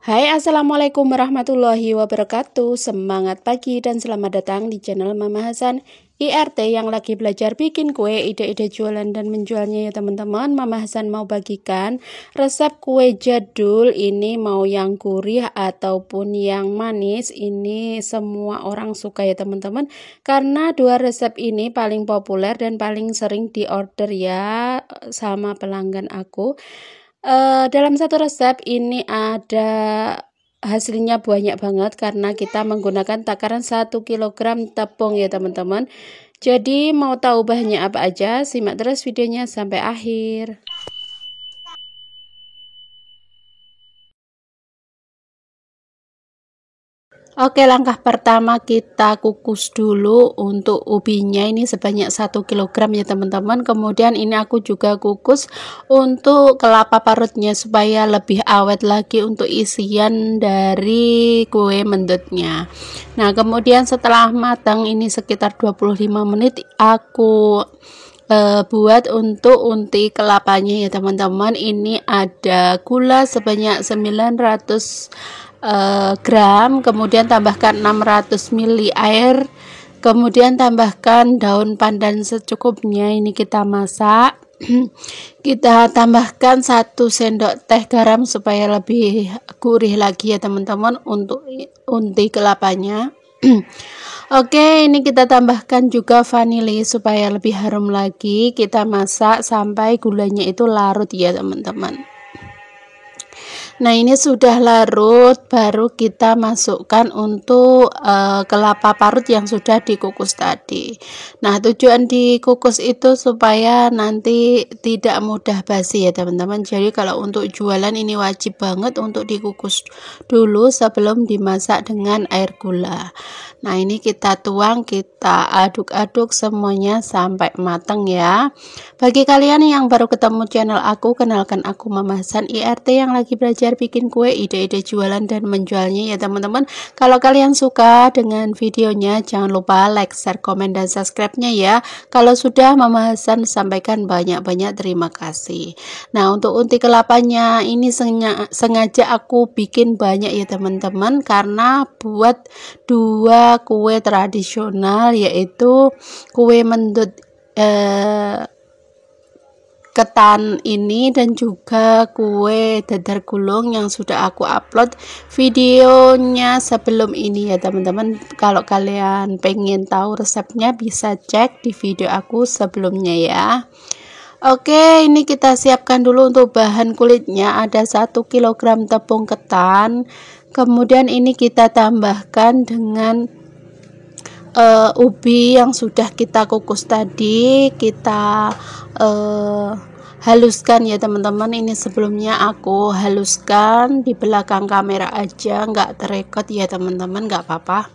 Hai, assalamualaikum warahmatullahi wabarakatuh. Semangat pagi dan selamat datang di channel Mama Hasan IRT yang lagi belajar bikin kue, ide-ide jualan dan menjualnya ya teman-teman. Mama Hasan mau bagikan resep kue jadul, ini mau yang gurih ataupun yang manis, ini semua orang suka ya teman-teman, karena dua resep ini paling populer dan paling sering diorder ya sama pelanggan aku. Dalam satu resep ini ada hasilnya banyak banget karena kita menggunakan takaran 1 kg tepung ya teman-teman. Jadi mau tahu bahannya apa aja, simak terus videonya sampai akhir. Oke, langkah pertama kita kukus dulu untuk ubinya, ini sebanyak 1 kg ya teman-teman. Kemudian ini aku juga kukus untuk kelapa parutnya supaya lebih awet lagi untuk isian dari kue mendutnya. Nah, kemudian setelah matang ini sekitar 25 menit aku buat untuk unti kelapanya ya teman-teman. Ini ada gula sebanyak 900 gram, kemudian tambahkan 600 ml air, kemudian tambahkan daun pandan secukupnya, ini kita masak. Kita tambahkan 1 sendok teh garam supaya lebih gurih lagi ya teman-teman untuk unti kelapanya. Oke, ini kita tambahkan juga vanili supaya lebih harum lagi. Kita masak sampai gulanya itu larut ya teman-teman. Nah, ini sudah larut, baru kita masukkan untuk kelapa parut yang sudah dikukus tadi. Nah, tujuan dikukus itu supaya nanti tidak mudah basi ya teman-teman. Jadi kalau untuk jualan ini wajib banget untuk dikukus dulu sebelum dimasak dengan air gula. Nah, ini kita tuang, kita aduk-aduk semuanya sampai matang ya. Bagi kalian yang baru ketemu channel aku, kenalkan aku Mama Hasan IRT yang lagi belajar bikin kue, ide-ide jualan dan menjualnya ya teman-teman. Kalau kalian suka dengan videonya, jangan lupa like, share, komen, dan subscribe-nya ya. Kalau sudah, Mama Hasan sampaikan banyak-banyak terima kasih. Nah, untuk unti kelapanya ini sengaja aku bikin banyak ya teman-teman, karena buat dua kue tradisional, yaitu kue mendut ketan ini dan juga kue dadar gulung yang sudah aku upload videonya sebelum ini ya teman-teman. Kalau kalian pengen tahu resepnya bisa cek di video aku sebelumnya ya. Oke, ini kita siapkan dulu untuk bahan kulitnya. Ada 1 kg tepung ketan, kemudian ini kita tambahkan dengan ubi yang sudah kita kukus tadi, kita haluskan ya teman-teman. Ini sebelumnya aku haluskan di belakang kamera aja, nggak terekot ya teman-teman, nggak apa-apa,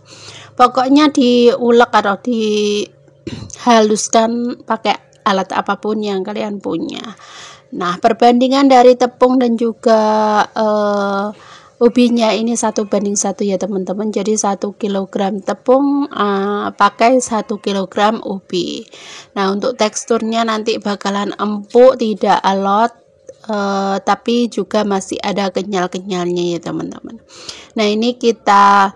pokoknya diulek atau dihaluskan pakai alat apapun yang kalian punya. Nah, perbandingan dari tepung dan juga ubinya ini 1:1 ya teman-teman. Jadi 1 kg tepung pakai 1 kg ubi. Nah, untuk teksturnya nanti bakalan empuk, tidak alot, tapi juga masih ada kenyal-kenyalnya ya teman-teman. Nah, ini kita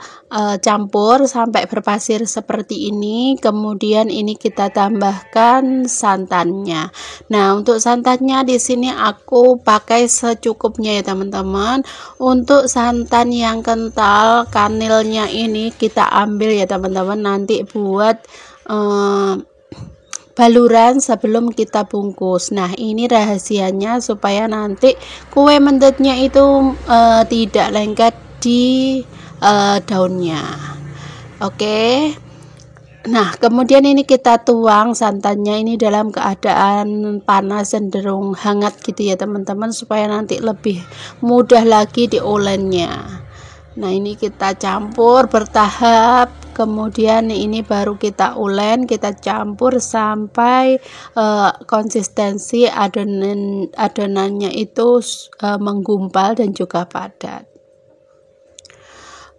campur sampai berpasir seperti ini. Kemudian ini kita tambahkan santannya. Nah, untuk santannya di sini aku pakai secukupnya ya teman-teman. Untuk santan yang kental, kanilnya ini kita ambil ya teman-teman, nanti buat baluran sebelum kita bungkus. Nah, ini rahasianya supaya nanti kue mendutnya itu tidak lengket di daunnya. Oke. Nah, kemudian ini kita tuang santannya ini dalam keadaan panas cenderung hangat gitu ya teman-teman, supaya nanti lebih mudah lagi diolennya. Nah, ini kita campur bertahap, kemudian ini baru kita ulen, kita campur sampai konsistensi adonannya itu menggumpal dan juga padat.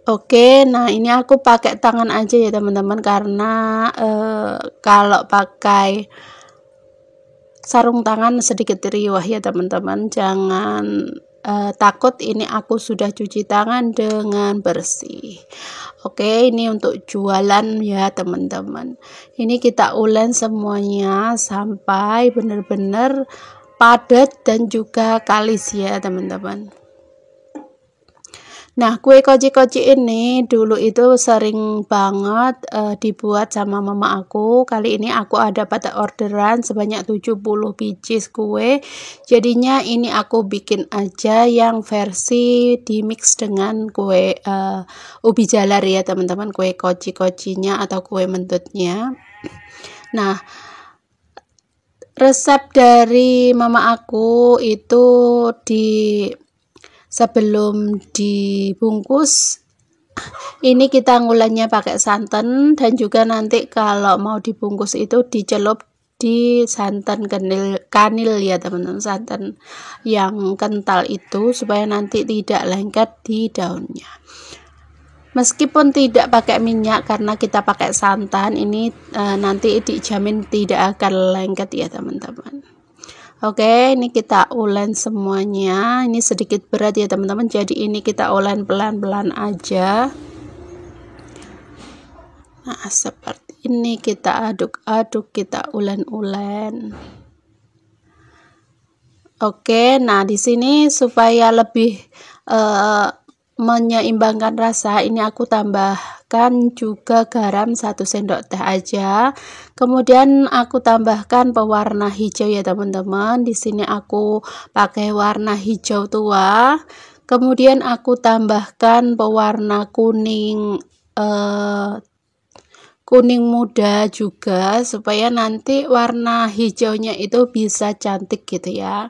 Oke, nah ini aku pakai tangan aja ya teman-teman, karena kalau pakai sarung tangan sedikit riwah ya teman-teman. Jangan takut ini aku sudah cuci tangan dengan bersih. Oke, ini untuk jualan ya teman-teman. Ini kita ulen semuanya sampai benar-benar padat dan juga kalis ya teman-teman. Nah, kue koci-koci ini dulu itu sering banget dibuat sama mama aku. Kali ini aku ada pada orderan sebanyak 70 biji kue. Jadinya ini aku bikin aja yang versi di mix dengan kue ubi jalar ya teman-teman, kue koci-kocinya atau kue mendutnya. Nah, resep dari mama aku itu sebelum dibungkus ini kita ngulennya pakai santan, dan juga nanti kalau mau dibungkus itu dicelup di santan kanil ya teman-teman, santan yang kental itu supaya nanti tidak lengket di daunnya. Meskipun tidak pakai minyak karena kita pakai santan, ini nanti dijamin tidak akan lengket ya teman-teman. Oke, ini kita ulen semuanya. Ini sedikit berat ya teman-teman, jadi ini kita ulen pelan-pelan aja. Nah, seperti ini kita aduk-aduk, kita ulen-ulen. Oke, nah di sini supaya lebih menyeimbangkan rasa, ini aku tambahkan juga garam 1 sendok teh aja. Kemudian aku tambahkan pewarna hijau ya teman-teman. Di sini aku pakai warna hijau tua. Kemudian aku tambahkan pewarna kuning kuning muda juga, supaya nanti warna hijaunya itu bisa cantik gitu ya.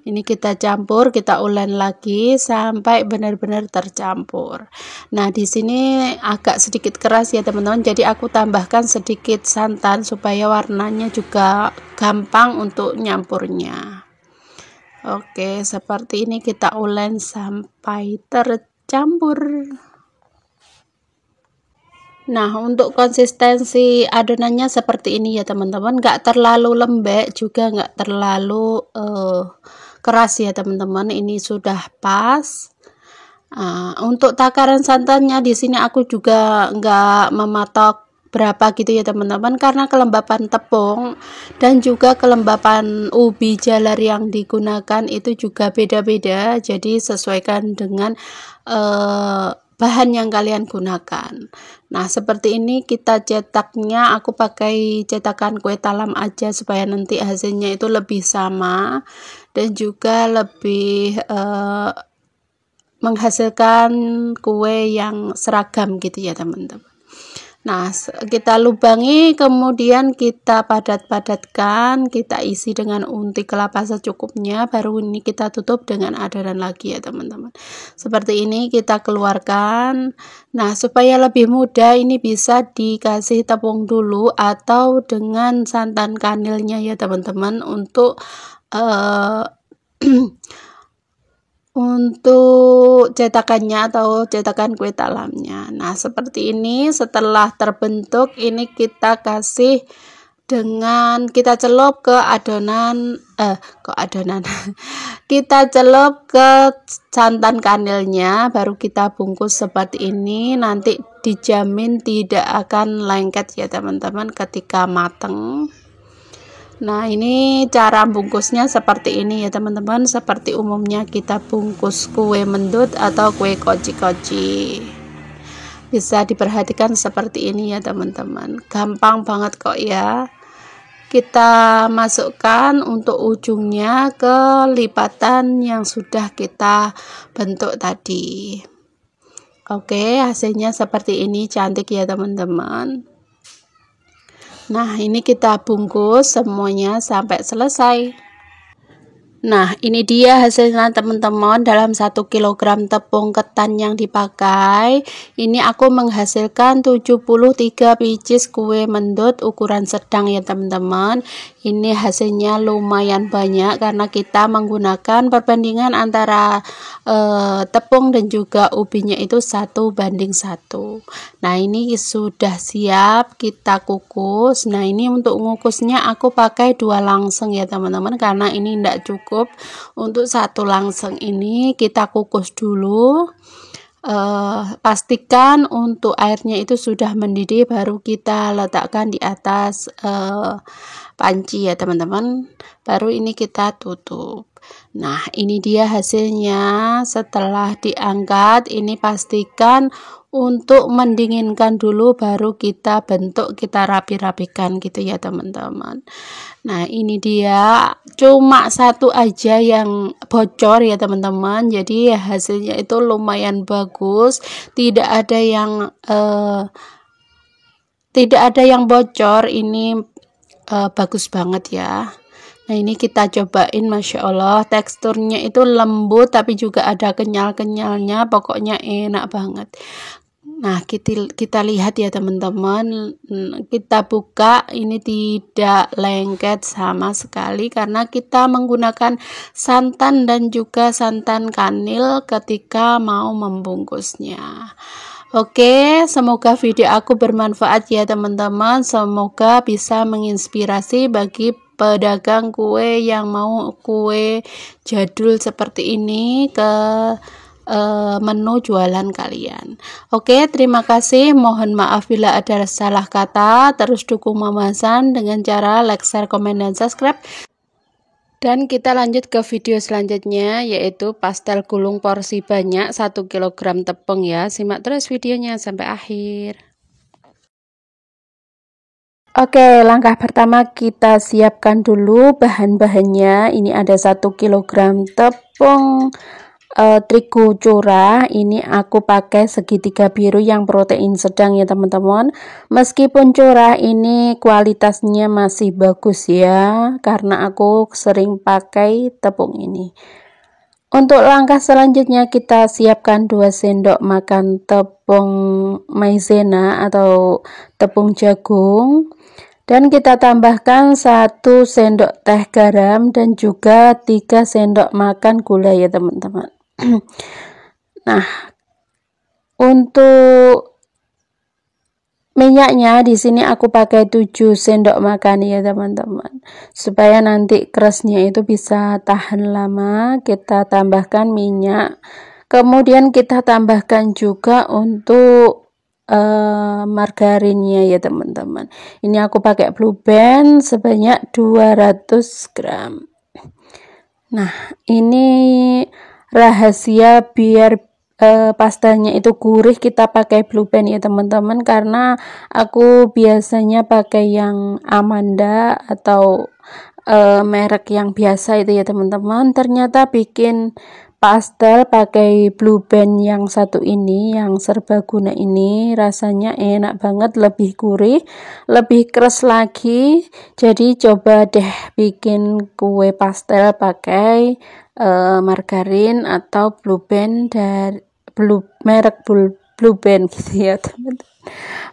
Ini kita campur, kita ulen lagi sampai benar-benar tercampur. Nah, di sini agak sedikit keras ya teman-teman, jadi aku tambahkan sedikit santan supaya warnanya juga gampang untuk nyampurnya. Oke, seperti ini kita ulen sampai tercampur. Nah, untuk konsistensi adonannya seperti ini ya teman-teman, nggak terlalu lembek juga nggak terlalu keras ya teman-teman, ini sudah pas. Untuk takaran santannya di sini aku juga nggak mematok berapa gitu ya teman-teman, karena kelembapan tepung dan juga kelembapan ubi jalar yang digunakan itu juga beda-beda, jadi sesuaikan dengan bahan yang kalian gunakan. Nah, seperti ini kita cetaknya, aku pakai cetakan kue talam aja supaya nanti hasilnya itu lebih sama dan juga lebih menghasilkan kue yang seragam gitu ya teman-teman. Nah, kita lubangi, kemudian kita padat-padatkan, kita isi dengan unti kelapa secukupnya, baru ini kita tutup dengan adonan lagi ya teman-teman. Seperti ini kita keluarkan. Nah, supaya lebih mudah ini bisa dikasih tepung dulu atau dengan santan kanilnya ya teman-teman, untuk untuk cetakannya atau cetakan kue talamnya. Nah, seperti ini setelah terbentuk, ini kita kasih dengan kita celup ke adonan kita celup ke santan kanilnya, baru kita bungkus seperti ini. Nanti dijamin tidak akan lengket ya teman-teman ketika mateng. Nah, ini cara bungkusnya seperti ini ya teman-teman, seperti umumnya kita bungkus kue mendut atau kue koci-koci. Bisa diperhatikan seperti ini ya teman-teman, gampang banget kok ya. Kita masukkan untuk ujungnya ke lipatan yang sudah kita bentuk tadi. Oke, hasilnya seperti ini, cantik ya teman-teman. Nah, ini kita bungkus semuanya sampai selesai. Nah, ini dia hasilnya teman-teman. Dalam 1 kg tepung ketan yang dipakai, ini aku menghasilkan 73 biji kue mendut ukuran sedang ya teman-teman. Ini hasilnya lumayan banyak karena kita menggunakan perbandingan antara tepung dan juga ubinya itu 1:1. Nah, ini sudah siap kita kukus. Nah, ini untuk ngukusnya aku pakai 2 langseng ya teman-teman, karena ini tidak cukup cukup. Untuk satu langseng ini kita kukus dulu. Pastikan untuk airnya itu sudah mendidih, baru kita letakkan di atas panci ya teman-teman, baru ini kita tutup. Nah, ini dia hasilnya setelah diangkat. Ini pastikan untuk mendinginkan dulu, baru kita bentuk, kita rapi-rapikan gitu ya teman-teman. Nah, ini dia cuma satu aja yang bocor ya teman-teman, jadi hasilnya itu lumayan bagus, tidak ada yang bocor. Ini bagus banget ya. Nah, ini kita cobain, Masya Allah, teksturnya itu lembut tapi juga ada kenyal-kenyalnya, pokoknya enak banget. Nah, kita lihat ya teman-teman, kita buka, ini tidak lengket sama sekali karena kita menggunakan santan dan juga santan kanil ketika mau membungkusnya. Oke, semoga video aku bermanfaat ya teman-teman, semoga bisa menginspirasi bagi pedagang kue yang mau kue jadul seperti ini ke menu jualan kalian. Oke, terima kasih, mohon maaf bila ada salah kata. Terus dukung Mama Hasan dengan cara like, share, komen, dan subscribe. Dan kita lanjut ke video selanjutnya, yaitu pastel gulung porsi banyak 1 kg tepung ya. Simak terus videonya sampai akhir. Oke, langkah pertama kita siapkan dulu bahan-bahannya. Ini ada 1 kg tepung terigu curah. Ini aku pakai segitiga biru yang protein sedang ya teman-teman. Meskipun curah, ini kualitasnya masih bagus ya, karena aku sering pakai tepung ini. Untuk langkah selanjutnya kita siapkan 2 sendok makan tepung maizena atau tepung jagung, dan kita tambahkan 1 sendok teh garam dan juga 3 sendok makan gula ya teman-teman. Nah, untuk minyaknya di sini aku pakai 7 sendok makan ya teman-teman, supaya nanti kerasnya itu bisa tahan lama. Kita tambahkan minyak, kemudian kita tambahkan juga untuk margarinnya ya teman-teman. Ini aku pakai Blue Band sebanyak 200 gram. Nah, ini rahasia biar pastanya itu gurih, kita pakai Blue Band ya teman-teman, karena aku biasanya pakai yang Amanda atau merek yang biasa itu ya teman-teman. Ternyata bikin pastel pakai Blue Band yang satu ini, yang serbaguna ini, rasanya enak banget, lebih gurih, lebih keras lagi. Jadi coba deh bikin kue pastel pakai margarin atau Blue Band dari merek Blue Band gitu ya teman-teman.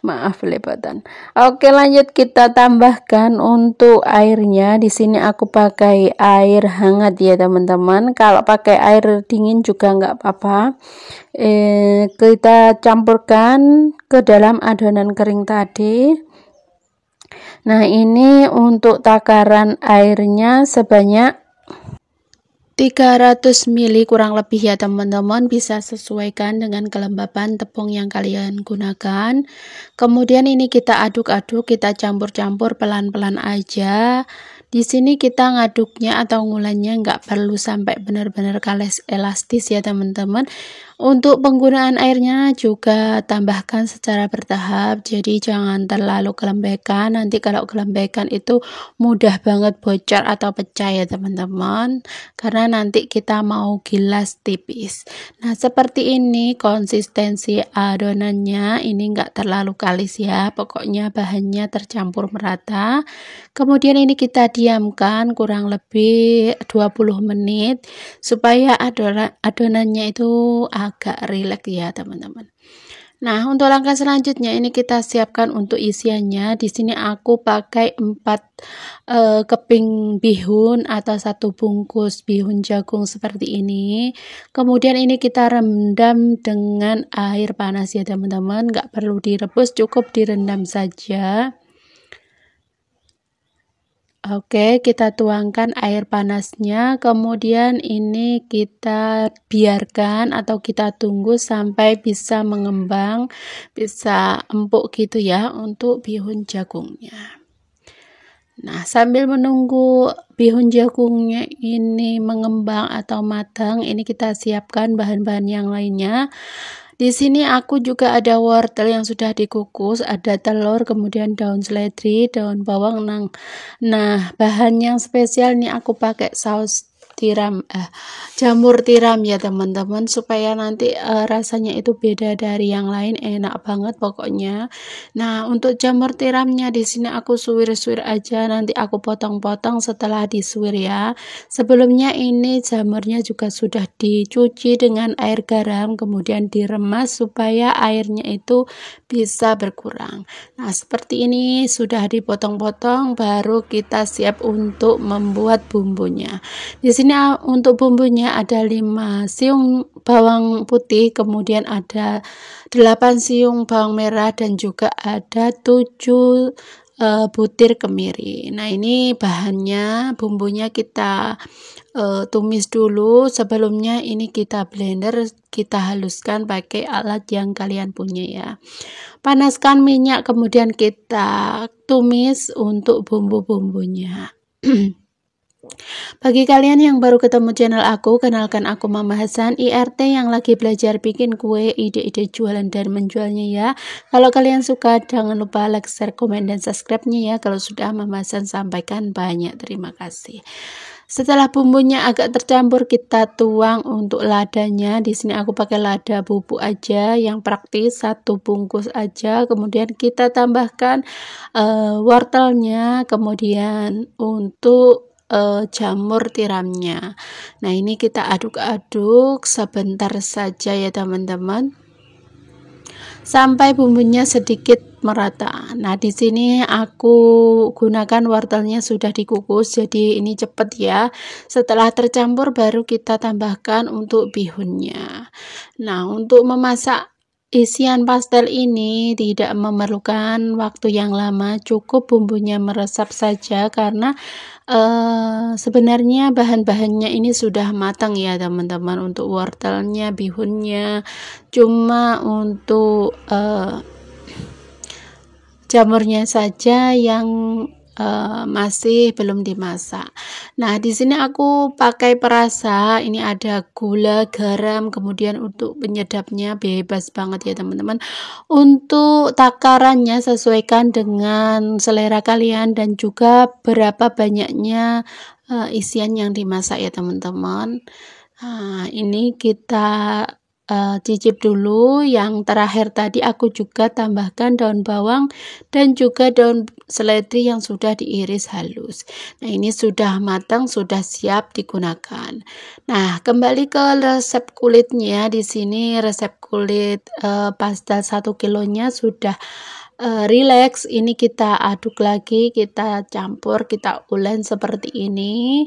Maaf lepotan. Oke, lanjut kita tambahkan untuk airnya. Di sini aku pakai air hangat ya teman-teman. Kalau pakai air dingin juga nggak apa-apa. Kita campurkan ke dalam adonan kering tadi. Nah, ini untuk takaran airnya sebanyak 300 ml kurang lebih ya teman-teman, bisa sesuaikan dengan kelembapan tepung yang kalian gunakan. Kemudian ini kita aduk-aduk, kita campur-campur pelan-pelan aja. Di sini kita ngaduknya atau ngulannya nggak perlu sampai benar-benar elastis ya teman-teman. Untuk penggunaan airnya juga tambahkan secara bertahap, jadi jangan terlalu kelembekan. Nanti kalau kelembekan itu mudah banget bocor atau pecah ya teman-teman, karena nanti kita mau gilas tipis. Nah, seperti ini konsistensi adonannya, ini enggak terlalu kalis ya, pokoknya bahannya tercampur merata. Kemudian ini kita diamkan kurang lebih 20 menit supaya adonannya itu agak rileks ya teman-teman. Nah, untuk langkah selanjutnya ini kita siapkan untuk isiannya. Di sini aku pakai 4 keping bihun atau 1 bungkus bihun jagung seperti ini. Kemudian ini kita rendam dengan air panas ya teman-teman, nggak perlu direbus, cukup direndam saja. Oke, kita tuangkan air panasnya, kemudian ini kita biarkan atau kita tunggu sampai bisa mengembang, bisa empuk gitu ya untuk bihun jagungnya. Nah, sambil menunggu bihun jagungnya ini mengembang atau matang, ini kita siapkan bahan-bahan yang lainnya. Di sini aku juga ada wortel yang sudah dikukus, ada telur, kemudian daun seledri, daun bawang. Nah, bahan yang spesial nih aku pakai saus jamur tiram ya teman-teman, supaya nanti rasanya itu beda dari yang lain, enak banget pokoknya. Nah, untuk jamur tiramnya di sini aku suwir-suwir aja, nanti aku potong-potong setelah disuwir ya. Sebelumnya ini jamurnya juga sudah dicuci dengan air garam, kemudian diremas supaya airnya itu bisa berkurang. Nah, seperti ini sudah dipotong-potong, baru kita siap untuk membuat bumbunya. Di sini untuk bumbunya ada 5 siung bawang putih, kemudian ada 8 siung bawang merah, dan juga ada 7 butir kemiri. Nah, ini bahannya, bumbunya kita tumis dulu. Sebelumnya ini kita blender, kita haluskan pakai alat yang kalian punya ya. Panaskan minyak, kemudian kita tumis untuk bumbu-bumbunya. Bagi kalian yang baru ketemu channel aku, kenalkan aku Mama Hasan, IRT yang lagi belajar bikin kue, ide-ide jualan dan menjualnya ya. Kalau kalian suka, jangan lupa like, share, komen, dan subscribe-nya ya. Kalau sudah Mama Hasan sampaikan, banyak terima kasih. Setelah bumbunya agak tercampur, kita tuang untuk ladanya. Di sini aku pakai lada bubuk aja, yang praktis, 1 bungkus aja. Kemudian kita tambahkan wortelnya, kemudian untuk jamur tiramnya. Nah, ini kita aduk-aduk sebentar saja ya teman-teman, sampai bumbunya sedikit merata. Nah, di sini aku gunakan wortelnya sudah dikukus, jadi ini cepet ya. Setelah tercampur baru kita tambahkan untuk bihunnya. Nah, untuk memasak isian pastel ini tidak memerlukan waktu yang lama, cukup bumbunya meresap saja, karena sebenarnya bahan-bahannya ini sudah matang ya teman-teman, untuk wortelnya, bihunnya, cuma untuk jamurnya saja yang masih belum dimasak. Nah, di sini aku pakai perasa, ini ada gula, garam, kemudian untuk penyedapnya bebas banget ya teman-teman. Untuk takarannya sesuaikan dengan selera kalian dan juga berapa banyaknya isian yang dimasak ya teman-teman. Nah, ini kita cicip dulu. Yang terakhir tadi aku juga tambahkan daun bawang dan juga daun seledri yang sudah diiris halus. Nah, ini sudah matang, sudah siap digunakan. Nah, kembali ke resep kulitnya. Di sini resep kulit pastel 1 kilonya sudah relax. Ini kita aduk lagi, kita campur, kita ulen seperti ini.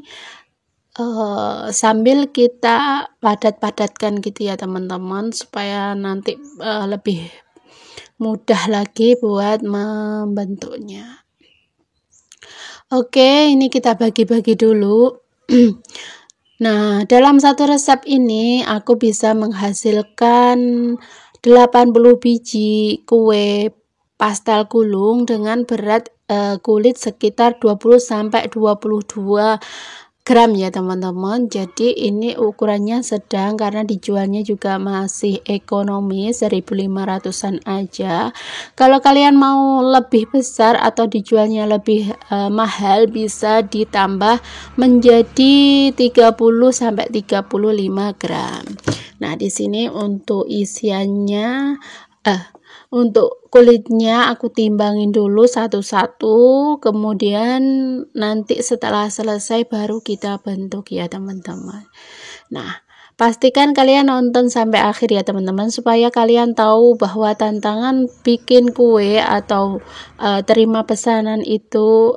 Sambil kita padat-padatkan gitu ya teman-teman, supaya nanti lebih mudah lagi buat membentuknya. Oke, ini kita bagi-bagi dulu. Nah, dalam satu resep ini aku bisa menghasilkan 80 biji kue pastel gulung dengan berat kulit sekitar 20-22 gram ya teman-teman. Jadi ini ukurannya sedang karena dijualnya juga masih ekonomis, 1.500-an aja. Kalau kalian mau lebih besar atau dijualnya lebih mahal, bisa ditambah menjadi 30-35 gram. Nah, di sini untuk isiannya untuk kulitnya aku timbangin dulu satu-satu, kemudian nanti setelah selesai baru kita bentuk ya teman-teman. Nah, pastikan kalian nonton sampai akhir ya teman-teman, supaya kalian tahu bahwa tantangan bikin kue atau terima pesanan itu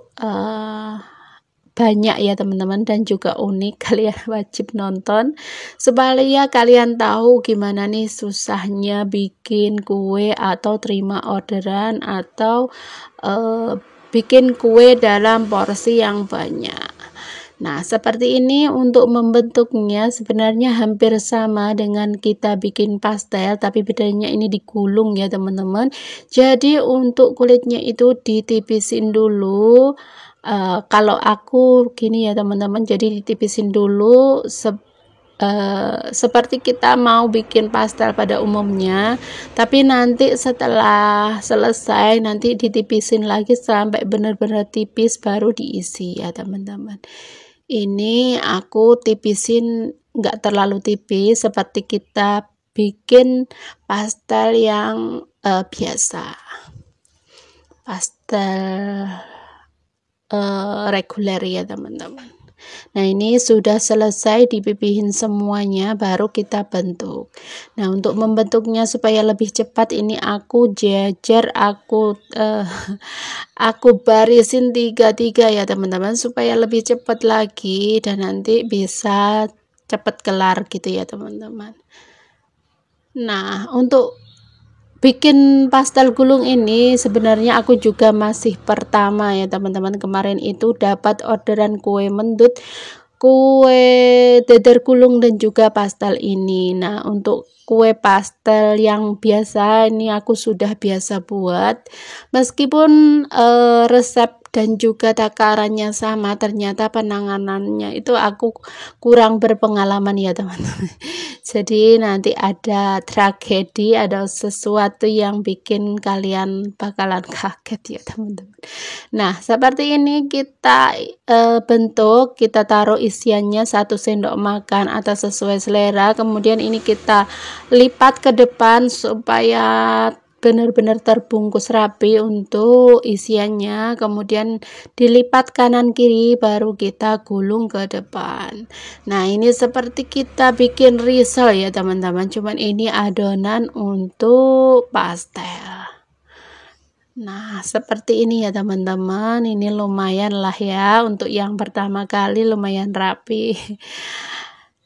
banyak ya teman-teman, dan juga unik. Kalian wajib nonton supaya kalian tahu gimana nih susahnya bikin kue atau terima orderan atau bikin kue dalam porsi yang banyak. Nah, seperti ini untuk membentuknya sebenarnya hampir sama dengan kita bikin pastel, tapi bedanya ini digulung ya teman-teman. Jadi untuk kulitnya itu ditipisin dulu. Kalau aku gini ya teman-teman, jadi ditipisin dulu seperti kita mau bikin pastel pada umumnya, tapi nanti setelah selesai nanti ditipisin lagi sampai benar-benar tipis baru diisi ya teman-teman. Ini aku tipisin nggak terlalu tipis seperti kita bikin pastel yang biasa, pastel reguler ya teman-teman. Nah, ini sudah selesai dipipihin semuanya, baru kita bentuk. Nah, untuk membentuknya supaya lebih cepat, ini aku jejer, aku barisin tiga-tiga ya teman-teman, supaya lebih cepat lagi dan nanti bisa cepat kelar gitu ya teman-teman. Nah, untuk bikin pastel gulung ini sebenarnya aku juga masih pertama ya teman-teman. Kemarin itu dapat orderan kue mendut, kue dadar gulung dan juga pastel ini. Nah, untuk kue pastel yang biasa ini aku sudah biasa buat, meskipun resep dan juga takarannya sama, ternyata penanganannya itu aku kurang berpengalaman ya teman-teman. Jadi nanti ada tragedi, ada sesuatu yang bikin kalian bakalan kaget ya teman-teman. Nah, seperti ini kita bentuk, kita taruh isiannya 1 sendok makan atau sesuai selera. Kemudian ini kita lipat ke depan supaya benar-benar terbungkus rapi untuk isiannya, kemudian dilipat kanan kiri baru kita gulung ke depan. Nah, ini seperti kita bikin risol ya teman-teman, cuman ini adonan untuk pastel. Nah, seperti ini ya teman-teman, ini lumayan lah ya untuk yang pertama kali, lumayan rapi.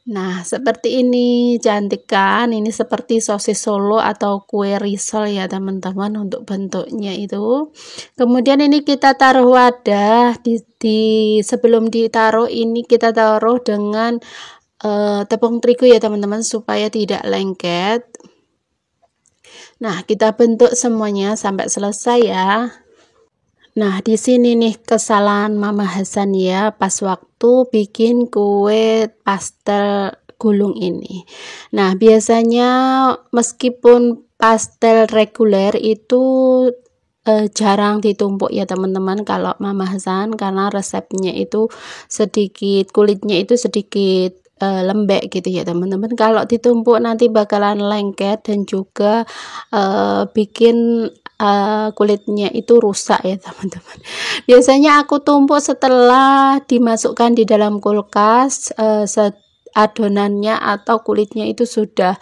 Nah, seperti ini, cantik kan? Ini seperti sosis Solo atau kue risol ya teman-teman untuk bentuknya itu. Kemudian ini kita taruh wadah, sebelum ditaruh ini kita taruh dengan tepung terigu ya teman-teman supaya tidak lengket. Nah, kita bentuk semuanya sampai selesai ya. Nah, di sini nih kesalahan Mama Hasan ya pas waktu bikin kue pastel gulung ini. Nah, biasanya meskipun pastel reguler itu jarang ditumpuk ya teman-teman kalau Mama Hasan, karena resepnya itu sedikit, kulitnya itu sedikit lembek gitu ya teman-teman. Kalau ditumpuk nanti bakalan lengket dan juga bikin kulitnya itu rusak ya teman-teman. Biasanya aku tumpuk setelah dimasukkan di dalam kulkas, adonannya atau kulitnya itu sudah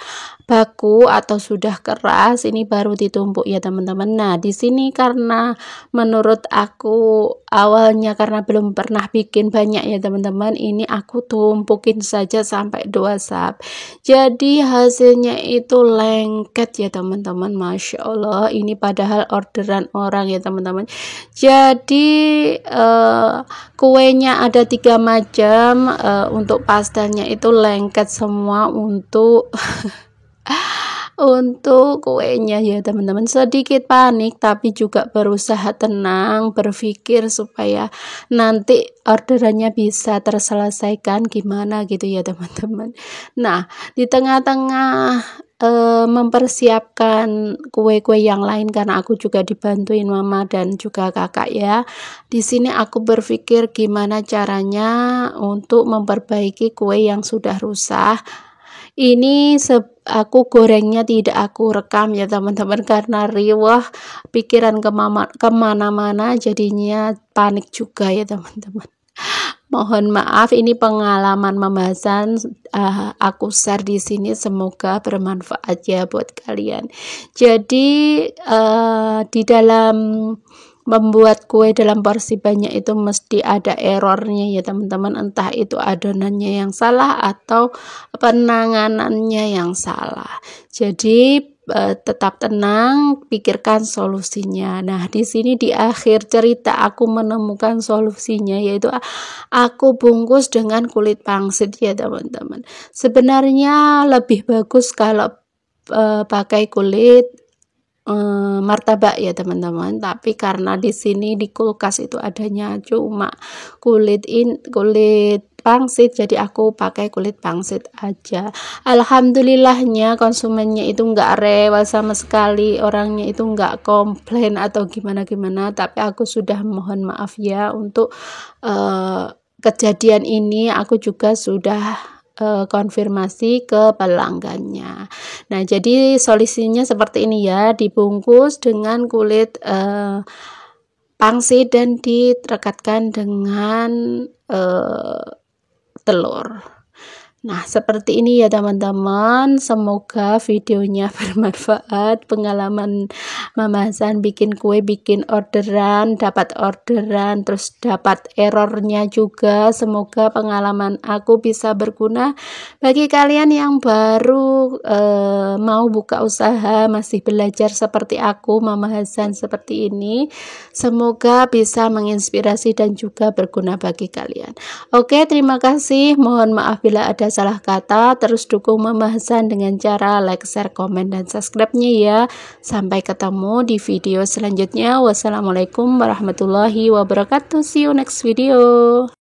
baku atau sudah keras, ini baru ditumpuk ya teman-teman. Nah, di sini karena menurut aku awalnya karena belum pernah bikin banyak ya teman-teman, ini aku tumpukin saja sampai 2 sap. Jadi hasilnya itu lengket ya teman-teman. Masya Allah, ini padahal orderan orang ya teman-teman. Jadi kuenya ada 3 macam, untuk pastelnya itu lengket semua untuk untuk kuenya ya teman-teman. Sedikit panik tapi juga berusaha tenang, berpikir supaya nanti orderannya bisa terselesaikan gimana gitu ya teman-teman. Nah, di tengah-tengah mempersiapkan kue-kue yang lain, karena aku juga dibantuin mama dan juga kakak ya. Di sini aku berpikir gimana caranya untuk memperbaiki kue yang sudah rusak. Ini aku gorengnya tidak aku rekam ya teman-teman, karena riwah pikiran kemana-mana, jadinya panik juga ya teman-teman. Mohon maaf, ini pengalaman Mama Hasan, aku share di sini, semoga bermanfaat ya buat kalian. Jadi di dalam membuat kue dalam porsi banyak itu mesti ada errornya ya teman-teman, entah itu adonannya yang salah atau penanganannya yang salah. Jadi tetap tenang, pikirkan solusinya. Nah, di sini di akhir cerita aku menemukan solusinya, yaitu aku bungkus dengan kulit pangsit ya teman-teman. Sebenarnya lebih bagus kalau pakai kulit martabak ya teman-teman, tapi karena di sini di kulkas itu adanya cuma kulit pangsit, jadi aku pakai kulit pangsit aja. Alhamdulillahnya konsumennya itu enggak rewel sama sekali, orangnya itu enggak komplain atau gimana-gimana, tapi aku sudah mohon maaf ya untuk kejadian ini. Aku juga sudah konfirmasi ke pelanggannya. Nah, jadi solusinya seperti ini ya, dibungkus dengan kulit pangsit dan direkatkan dengan telur. Nah, seperti ini ya teman-teman, semoga videonya bermanfaat. Pengalaman Mama Hasan bikin kue, bikin orderan, dapat orderan, terus dapat errornya juga. Semoga pengalaman aku bisa berguna bagi kalian yang baru mau buka usaha, masih belajar seperti aku, Mama Hasan seperti ini. Semoga bisa menginspirasi dan juga berguna bagi kalian. Oke, terima kasih. Mohon maaf bila ada salah kata. Terus dukung Mama Hasan dengan cara like, share, komen, dan subscribe-nya ya. Sampai ketemu di video selanjutnya. Wassalamualaikum warahmatullahi wabarakatuh. See you next video.